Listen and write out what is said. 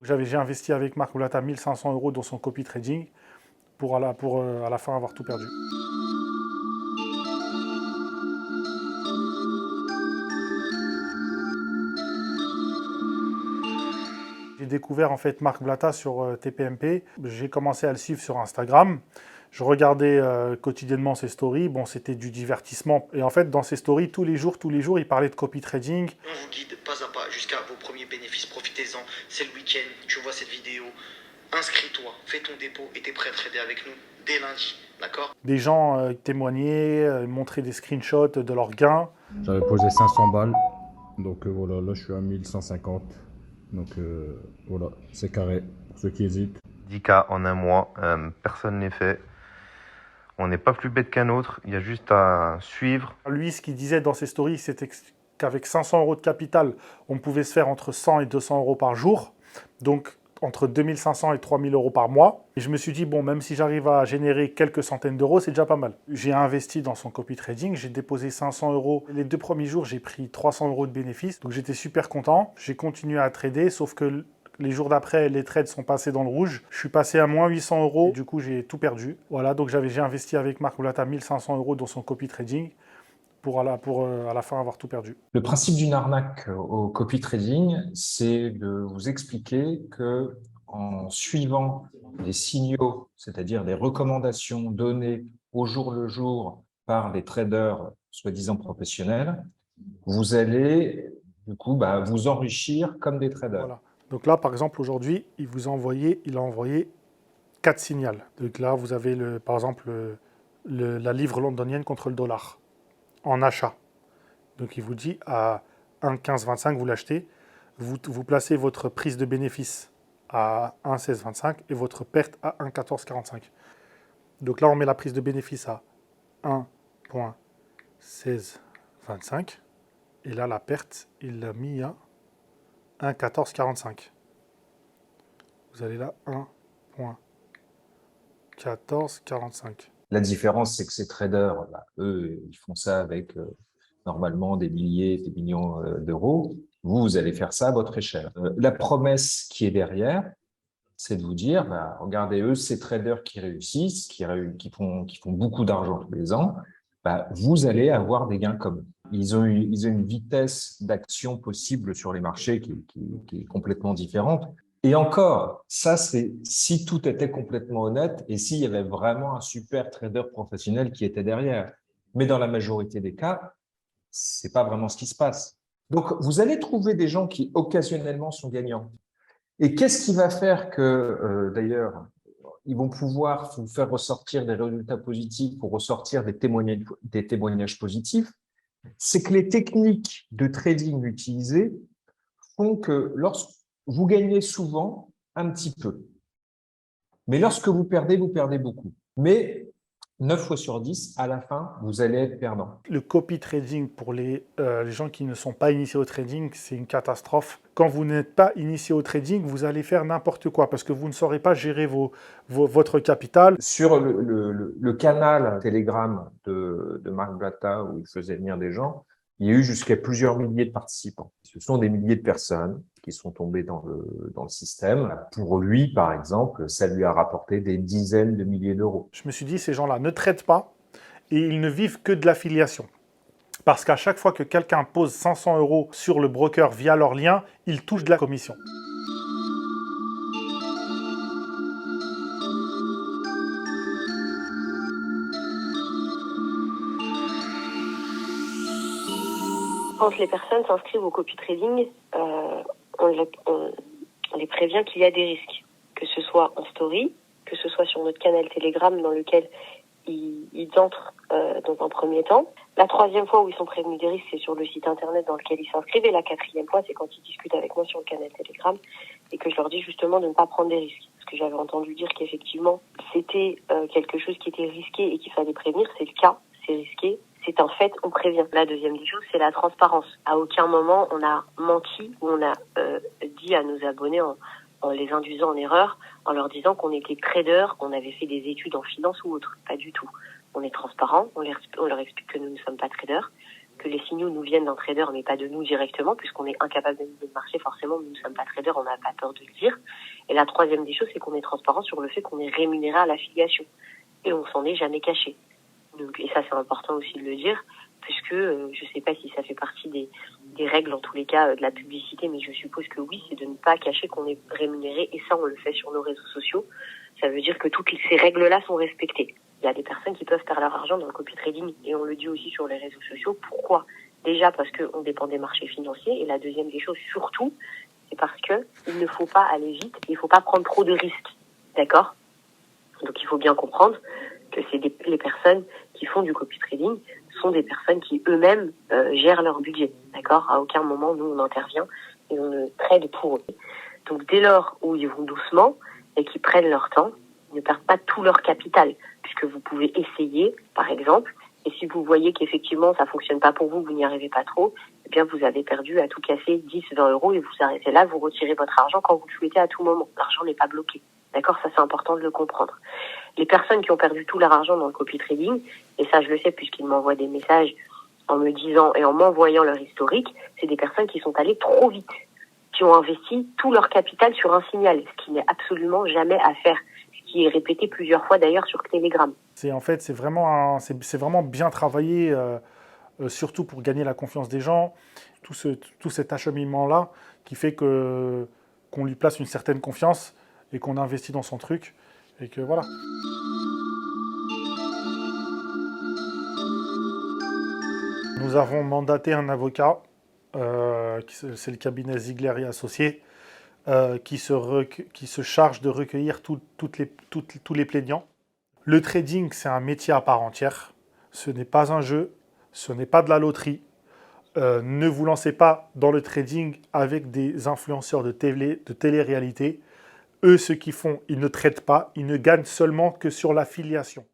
J'ai investi avec Marc Blata 1500 euros dans son copy trading pour à la fin avoir tout perdu. J'ai découvert en fait Marc Blata sur TPMP. J'ai commencé à le suivre sur Instagram. Je regardais quotidiennement ses stories. Bon, c'était du divertissement. Et en fait, dans ses stories, tous les jours, il parlait de copy trading. On vous guide pas à pas jusqu'à vos premiers bénéfices. Profitez-en. C'est le week-end. Tu vois cette vidéo. Inscris-toi. Fais ton dépôt et t'es prêt à trader avec nous dès lundi. D'accord? Des gens témoignaient, montraient des screenshots de leurs gains. J'avais posé 500 balles. Donc voilà, là je suis à 1150. Donc voilà, c'est carré. Pour ceux qui hésitent. 10K en un mois, personne n'est fait. On n'est pas plus bête qu'un autre, il y a juste à suivre. Lui, ce qu'il disait dans ses stories, c'était qu'avec 500 euros de capital, on pouvait se faire entre 100 et 200 euros par jour. Donc, entre 2500 et 3000 euros par mois. Et je me suis dit, bon, même si j'arrive à générer quelques centaines d'euros, c'est déjà pas mal. J'ai investi dans son copy trading, j'ai déposé 500 euros. Les 2 premiers jours, j'ai pris 300 euros de bénéfices. Donc, j'étais super content. J'ai continué à trader, sauf que les jours d'après, les trades sont passés dans le rouge. Je suis passé à moins 800 euros. Du coup, j'ai tout perdu. Voilà, donc j'ai investi avec Marc Blata 1500 euros dans son copy trading pour à la fin avoir tout perdu. Le principe d'une arnaque au copy trading, c'est de vous expliquer que en suivant des signaux, c'est-à-dire des recommandations données au jour le jour par des traders soi-disant professionnels, vous allez du coup vous enrichir comme des traders. Voilà. Donc là, par exemple, aujourd'hui, il a envoyé 4 signaux. Donc là, vous avez par exemple la livre londonienne contre le dollar en achat. Donc il vous dit à 1,1525, vous l'achetez, vous placez votre prise de bénéfice à 1,1625 et votre perte à 1,1445. Donc là, on met la prise de bénéfice à 1,1625 et là, la perte, il l'a mis à 1,1445. Vous allez là, 1,1445. La différence, c'est que ces traders, eux, ils font ça avec normalement des milliers, des millions d'euros. Vous allez faire ça à votre échelle. La promesse qui est derrière, c'est de vous dire, regardez, eux, ces traders qui réussissent, qui font beaucoup d'argent tous les ans, vous allez avoir des gains comme eux. Ils ont une vitesse d'action possible sur les marchés qui est complètement différente. Et encore, ça, c'est si tout était complètement honnête et s'il y avait vraiment un super trader professionnel qui était derrière. Mais dans la majorité des cas, c'est pas vraiment ce qui se passe. Donc, vous allez trouver des gens qui occasionnellement sont gagnants. Et qu'est-ce qui va faire que, d'ailleurs, ils vont pouvoir vous faire ressortir des résultats positifs ou ressortir des témoignages positifs? C'est que les techniques de trading utilisées font que lorsque vous gagnez souvent un petit peu, mais lorsque vous perdez beaucoup. Mais 9 fois sur 10, à la fin, vous allez être perdant. Le copy trading pour les gens qui ne sont pas initiés au trading, c'est une catastrophe. Quand vous n'êtes pas initié au trading, vous allez faire n'importe quoi parce que vous ne saurez pas gérer votre capital. Sur le canal Telegram de Marc Blata, où il faisait venir des gens, il y a eu jusqu'à plusieurs milliers de participants. Ce sont des milliers de personnes qui sont tombées dans le système. Pour lui, par exemple, ça lui a rapporté des dizaines de milliers d'euros. Je me suis dit, ces gens-là ne traitent pas et ils ne vivent que de l'affiliation. Parce qu'à chaque fois que quelqu'un pose 500 euros sur le broker via leur lien, ils touchent de la commission. Quand les personnes s'inscrivent au copy trading, on les prévient qu'il y a des risques, que ce soit en story, que ce soit sur notre canal Telegram dans lequel ils entrent dans un premier temps. La troisième fois où ils sont prévenus des risques, c'est sur le site internet dans lequel ils s'inscrivent. Et la quatrième fois, c'est quand ils discutent avec moi sur le canal Telegram et que je leur dis justement de ne pas prendre des risques. Parce que j'avais entendu dire qu'effectivement, c'était quelque chose qui était risqué et qu'il fallait prévenir. C'est le cas, c'est risqué. C'est un fait, on prévient. La deuxième des choses, c'est la transparence. À aucun moment, on a menti ou on a dit à nos abonnés en les induisant en erreur, en leur disant qu'on était trader, qu'on avait fait des études en finance ou autre. Pas du tout. On est transparent, on leur explique que nous ne sommes pas traders, que les signaux nous viennent d'un trader, mais pas de nous directement, puisqu'on est incapable d'analyser le marché, forcément, nous ne sommes pas traders, on n'a pas peur de le dire. Et la troisième des choses, c'est qu'on est transparent sur le fait qu'on est rémunéré à l'affiliation. Et on s'en est jamais caché. Donc, et ça, c'est important aussi de le dire, puisque je sais pas si ça fait partie des règles, en tous les cas, de la publicité, mais je suppose que oui, c'est de ne pas cacher qu'on est rémunéré, et ça, on le fait sur nos réseaux sociaux. Ça veut dire que toutes ces règles-là sont respectées. Il y a des personnes qui peuvent perdre leur argent dans le copy trading, et on le dit aussi sur les réseaux sociaux. Pourquoi? Déjà parce qu'on dépend des marchés financiers, et la deuxième des choses, surtout, c'est parce que il ne faut pas aller vite, il ne faut pas prendre trop de risques. D'accord? Donc il faut bien comprendre que les personnes qui font du copy trading sont des personnes qui eux-mêmes gèrent leur budget. D'accord? À aucun moment, nous, on intervient et on ne trade pour eux. Donc dès lors où ils vont doucement et qu'ils prennent leur temps, ils ne perdent pas tout leur capital, puisque vous pouvez essayer, par exemple, et si vous voyez qu'effectivement ça fonctionne pas pour vous, vous n'y arrivez pas trop, eh bien vous avez perdu à tout casser 10, 20 euros et vous arrêtez là, vous retirez votre argent quand vous le souhaitez à tout moment. L'argent n'est pas bloqué. D'accord? Ça, c'est important de le comprendre. Les personnes qui ont perdu tout leur argent dans le copy trading, et ça je le sais puisqu'ils m'envoient des messages en me disant et en m'envoyant leur historique, c'est des personnes qui sont allées trop vite, qui ont investi tout leur capital sur un signal, ce qui n'est absolument jamais à faire, ce qui est répété plusieurs fois d'ailleurs sur Telegram. C'est vraiment bien travaillé, surtout pour gagner la confiance des gens, tout cet acheminement-là qui fait qu'on lui place une certaine confiance et qu'on investit dans son truc, et que voilà. Nous avons mandaté un avocat, c'est le cabinet Ziegler et Associés, qui se charge de recueillir tous les plaignants. Le trading, c'est un métier à part entière. Ce n'est pas un jeu, ce n'est pas de la loterie. Ne vous lancez pas dans le trading avec des influenceurs de télé-réalité. Eux, ce qu'ils font, ils ne traitent pas, ils ne gagnent seulement que sur l'affiliation.